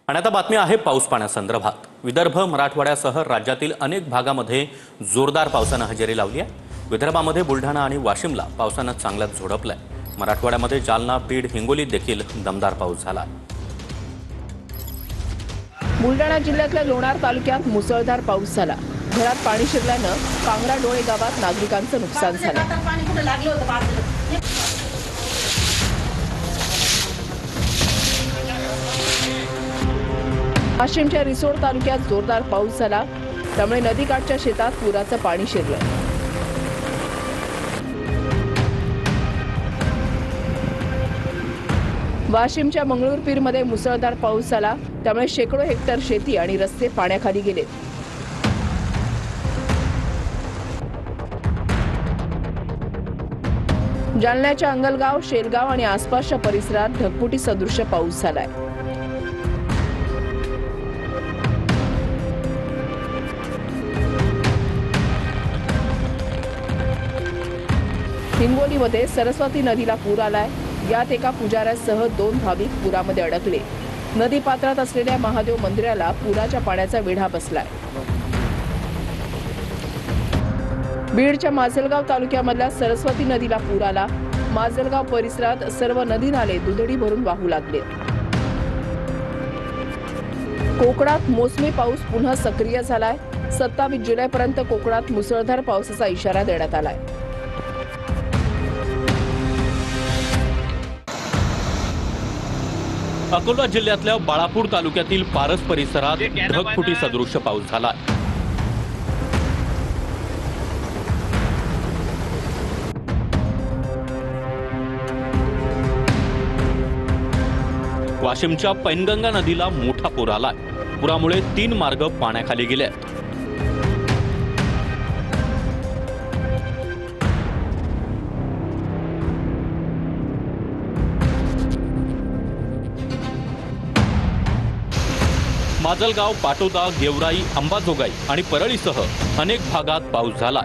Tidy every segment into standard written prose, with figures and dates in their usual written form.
आणि आता बातमी आहे पाऊस पाण्यासंदर्भात। विदर्भ मराठवाड्यासह राज्यातील अनेक भागामध्ये जोरदार पावसाने हजेरी लावली आहे। विदर्भामध्ये बुलढाणा आणि वाशिमला पावसाने चांगलाच झोडपलाय। मराठवाड्यामध्ये जालना, बीड, हिंगोलीत देखील दमदार पाऊस झाला। बुलढाणा जिल्ह्यातल्या लोणार तालुक्यात मुसळधार पाऊस झाला। घरात पाणी शिरल्याने कांगराडोळे गावात नागरिकांचं नुकसान झालं। वाशिमच्या रिसोड तालुक्यात जोरदार पाऊस झाला, त्यामुळे नदीकाठच्या शेतात पुराचं पाणी शिरलं। वाशिमच्या मंगळूरपीरमध्ये मुसळधार पाऊस झाला, त्यामुळे शेकडो हेक्टर शेती आणि रस्ते पाण्याखाली गेले। जालन्याच्या अंगलगाव, शेलगाव आणि आसपासच्या परिसरात ढगफुटी सदृश्य पाऊस झालाय। हिंगोलीमध्ये सरस्वती नदीला पूर आलाय। यात एका पुजाऱ्यासह 2 भाविक पुरामध्ये अडकले। नदी पात्रात असलेल्या महादेव मंदिराला पुराच्या पाण्याचा वेढा बसलाय। बीडच्या माजलगाव तालुक्यामधल्या सरस्वती नदीला पूर आला। माजलगाव परिसरात सर्व नदी नाले दुधडी भरून वाहू लागले। कोकणात मोसमी पाऊस पुन्हा सक्रिय झालाय। 27 जुलैपर्यंत कोकणात मुसळधार पावसाचा इशारा देण्यात आलाय। अकोला जिल्ह्यातल्या बाळापूर तालुक्यातील पारस परिसरात ढगफुटी सदृश्य पाऊस झाला। वाशिमच्या पैनगंगा नदीला मोठा पूर आलाय। पुरामुळे 3 मार्ग पाण्याखाली गेलेत। माजलगाव, पाटोदा, गेवराई, अंबाजोगाई आणि परळीसह अनेक भागात पाऊस झाला।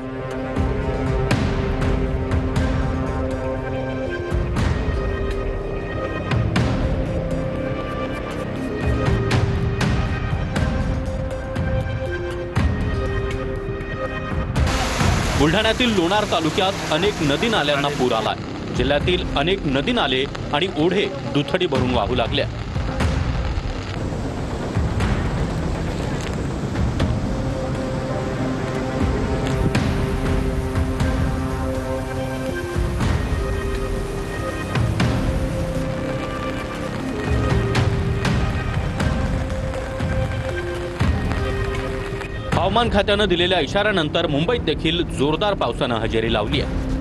बुलढाण्यातील लोणार तालुक्यात अनेक नदी नाल्यांना पूर आलाय। जिल्ह्यातील अनेक नदी नाले आणि ओढे दुथडी भरून वाहू लागले। हवामान खात्याने दिलेल्या इशाऱ्यानंतर मुंबईत देखील जोरदार पावसाने हजेरी लावली आहे।